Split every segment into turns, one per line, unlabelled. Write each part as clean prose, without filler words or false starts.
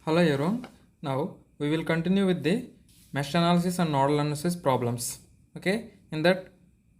Hello everyone. Now we will continue with the mesh analysis and nodal analysis problems. Okay. In that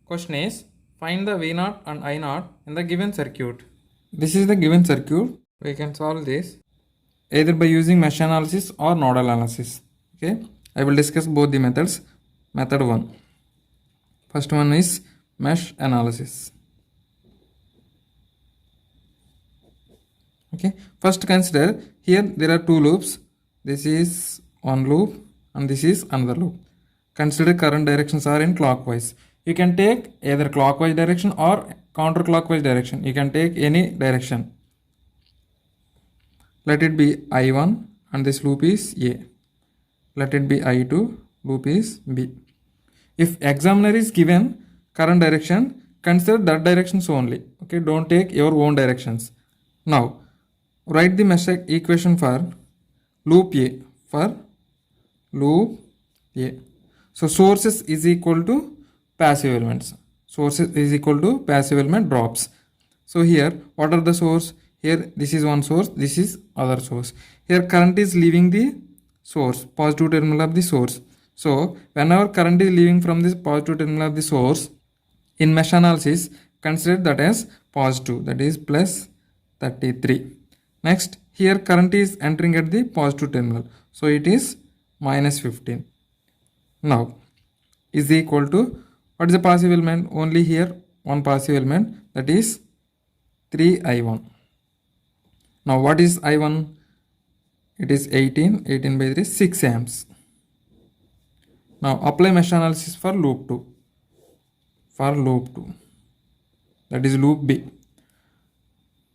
question is find the V0 and I0 in the given circuit. This is the given circuit. We can solve this either by using mesh analysis or nodal analysis. Okay. I will discuss both the methods. Method 1. First one is mesh analysis. Okay, first consider here there are two loops. This is one loop and this is another loop. Consider current directions are in clockwise. You can take either clockwise direction or counterclockwise direction. You can take any direction. Let it be I1 and this loop is A. Let it be I2, loop is B. If examiner is given current direction, consider that directions only. Okay, don't take your own directions. Now write the mesh equation for loop A. For loop A. So sources is equal to passive elements. Sources is equal to passive element drops. So here what are the source? Here this is one source, this is other source. Here current is leaving the source, positive terminal of the source. So whenever current is leaving from this positive terminal of the source, in mesh analysis consider that as positive, that is plus 33. Next, here current is entering at the positive terminal. So it is minus 15. Now, is equal to, what is the passive element? Only here one passive element, that is 3I1. Now what is I1? It is 18 by 3, 6 amps. Now apply mesh analysis for loop 2. For loop 2. That is loop B.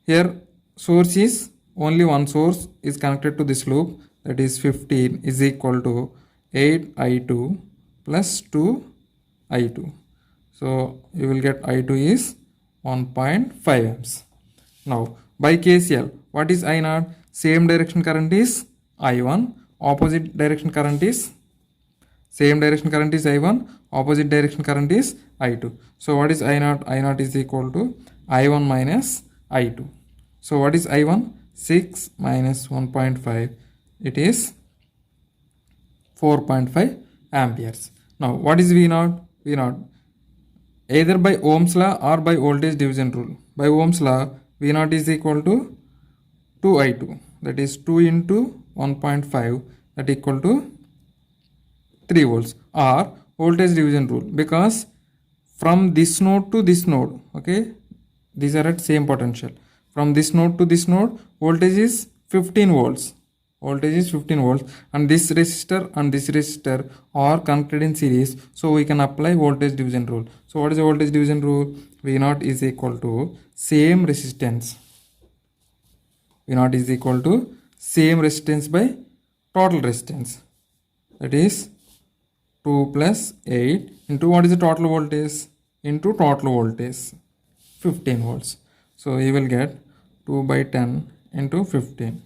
Here source is only one source is connected to this loop, that is 15 is equal to 8I2 plus 2I2. So you will get I2 is 1.5 amps. Now by KCL, what is I0? Same direction current is I1, opposite direction current is same direction current is I1, opposite direction current is I2. So what is I0? I0 is equal to I1 minus I2. So what is I1? 6 minus 1.5, it is 4.5 amperes. Now what is V0? V0 either by Ohm's law or by voltage division rule. By Ohm's law, V0 is equal to 2I2, that is 2 into 1.5, that equal to 3 volts, or voltage division rule, because from this node to this node, okay, these are at same potential. From this node to this node, voltage is 15 volts. Voltage is 15 volts, and this resistor and this resistor are connected in series. So we can apply voltage division rule. So what is the voltage division rule? V0 is equal to same resistance. V0 is equal to same resistance by total resistance. That is 2 plus 8 into what is the total voltage? Into total voltage 15 volts. So you will get 2 by 10 into 15.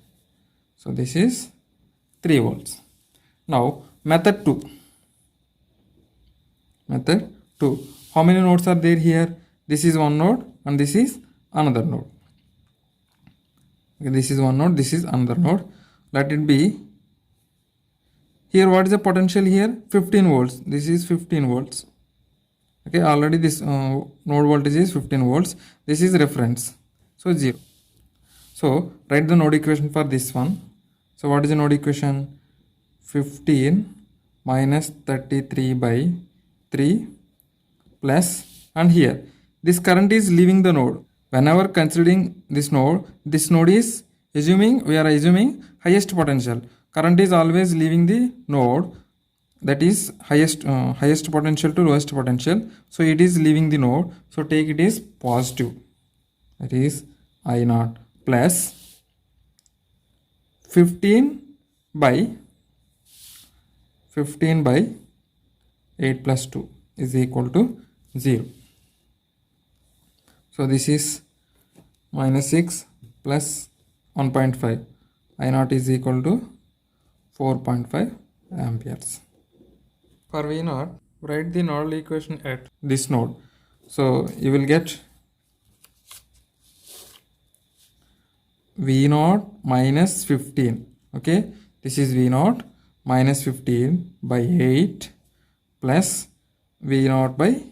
So this is 3 volts. Now method 2. Method 2. How many nodes are there here? This is one node and this is another node. Okay, this is one node, this is another node. Let it be. Here what is the potential here? 15 volts. This is 15 volts. Okay, already this node voltage is 15 volts. This is reference. So 0. So write the node equation for this one. So what is the node equation? 15 minus 33 by 3 plus, and here this current is leaving the node. Whenever considering this node is assuming, we are assuming highest potential. Current is always leaving the node, that is highest potential to lowest potential. So it is leaving the node. So take it is positive. That is I0 plus 15 by 8 plus 2 is equal to 0. So this is minus 6 plus 1.5. I0 is equal to 4.5 amperes. For V0, write the nodal equation at this node. So you will get V0 minus 15 Okay, this is V naught minus 15 by 8 plus V naught by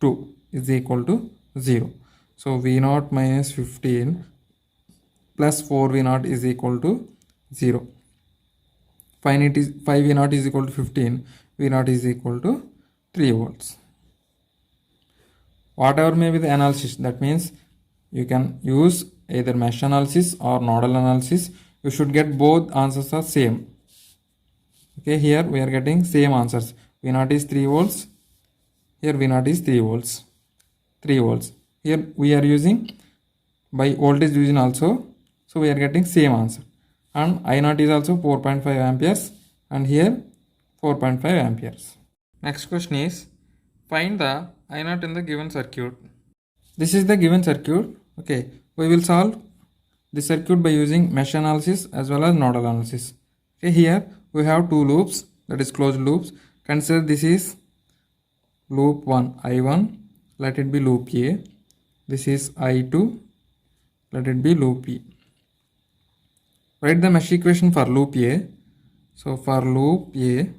2 is equal to 0. So V naught minus 15 plus 4 V naught is equal to 0. 5 V naught is equal to 15. V naught is equal to 3 volts. Whatever may be the analysis, that means you can use either mesh analysis or nodal analysis. You should get both answers are same. Okay, here we are getting same answers. V naught is 3 volts. Here V naught is 3 volts. 3 volts. Here we are using by voltage division also. So we are getting same answer. And I naught is also 4.5 amperes. And here 4.5 amperes. Next question is, find the I naught in the given circuit. This is the given circuit. Okay, we will solve the circuit by using mesh analysis as well as nodal analysis. Okay, here we have two loops, that is closed loops. Consider this is loop 1 I1, let it be loop A. This is I2, let it be loop B. Write the mesh equation for loop A. So for loop A,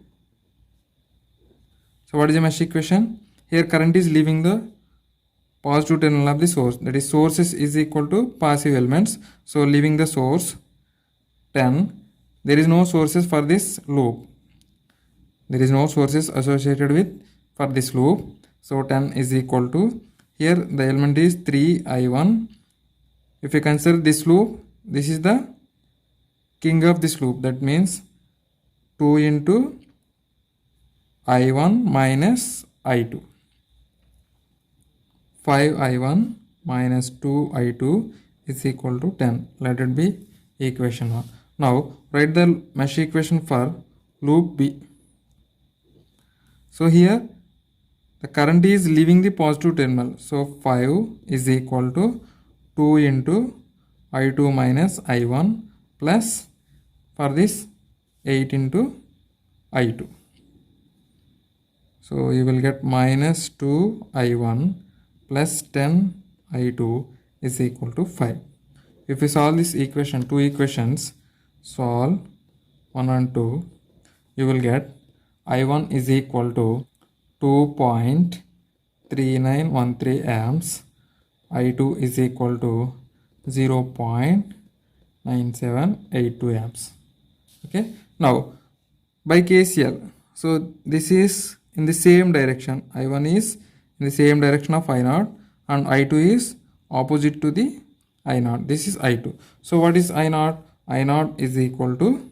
so what is the mesh equation? Here current is leaving the positive terminal of the source, that is sources is equal to passive elements. So leaving the source 10, there is no sources for this loop. There is no sources associated with for this loop. So 10 is equal to, here the element is 3I1. If you consider this loop, this is the king of this loop, that means 2 into I1 minus I2. 5I1 minus 2I2 is equal to 10. Let it be equation 1. Now write the mesh equation for loop B. So here the current is leaving the positive terminal. So 5 is equal to 2 into I2 minus I1 plus for this 8 into I2. So you will get minus 2 I1 plus 10 I2 is equal to 5. If you solve this equation, two equations, solve 1 and 2, you will get I1 is equal to 2.3913 amps, I2 is equal to 0.9782 amps. Okay, now by KCL, so this is in the same direction. I1 is in the same direction of I0 and I2 is opposite to the I0. This is I2. So what is I0? I0 is equal to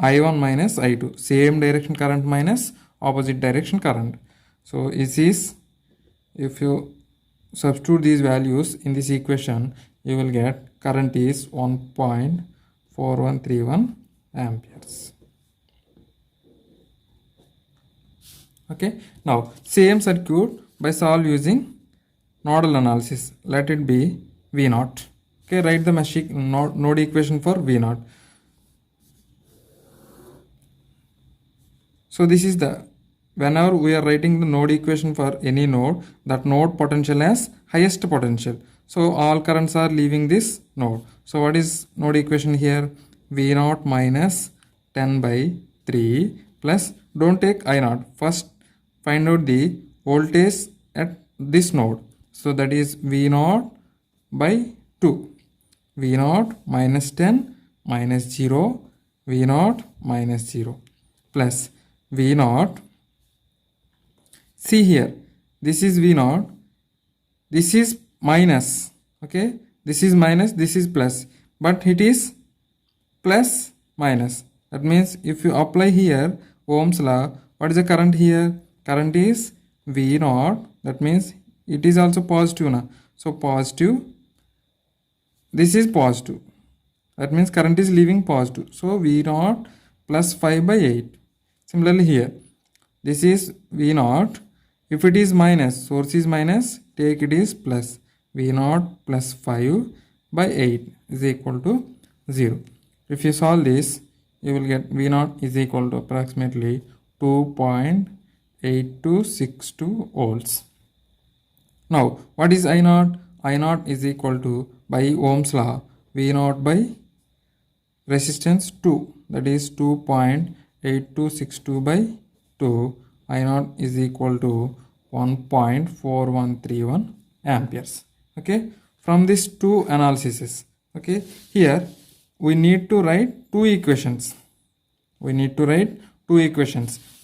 I1 minus I2. Same direction current minus opposite direction current. So this is, if you substitute these values in this equation, you will get current is 1.4131 amperes. Okay, now same circuit by solve using nodal analysis. Let it be V naught. Okay, write the mesh node equation for V naught. So this is the, whenever we are writing the node equation for any node, that node potential has highest potential. So all currents are leaving this node. So what is node equation here? V naught minus 10 by 3 plus, don't take I naught. First find out the voltage at this node. So that is V naught by 2. V naught minus 10 minus 0. V naught minus 0 plus V naught. See here, this is V naught. This is minus. Okay, this is minus, this is plus. But it is plus minus. That means if you apply here Ohm's law, what is the current here? Current is V naught, that means it is also positive now. So positive, this is positive, that means current is leaving positive. So V naught plus 5 by 8. Similarly here, this is V naught. If it is minus, source is minus, take it is plus. V naught plus 5 by 8 is equal to 0. If you solve this, you will get V naught is equal to approximately 2.8262 volts. Now what is I naught? I naught is equal to, by Ohm's law, V naught by resistance 2, that is 2.8262 by 2, I naught is equal to 1.4131 amperes. Okay, from these two analyses, okay, here we need to write two equations.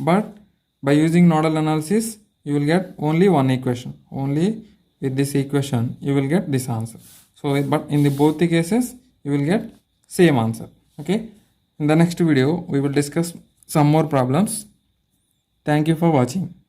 But by using nodal analysis, you will get only one equation. Only with this equation you will get this answer. So but in the both the cases you will get same answer. Okay, in the next video we will discuss some more problems. Thank you for watching.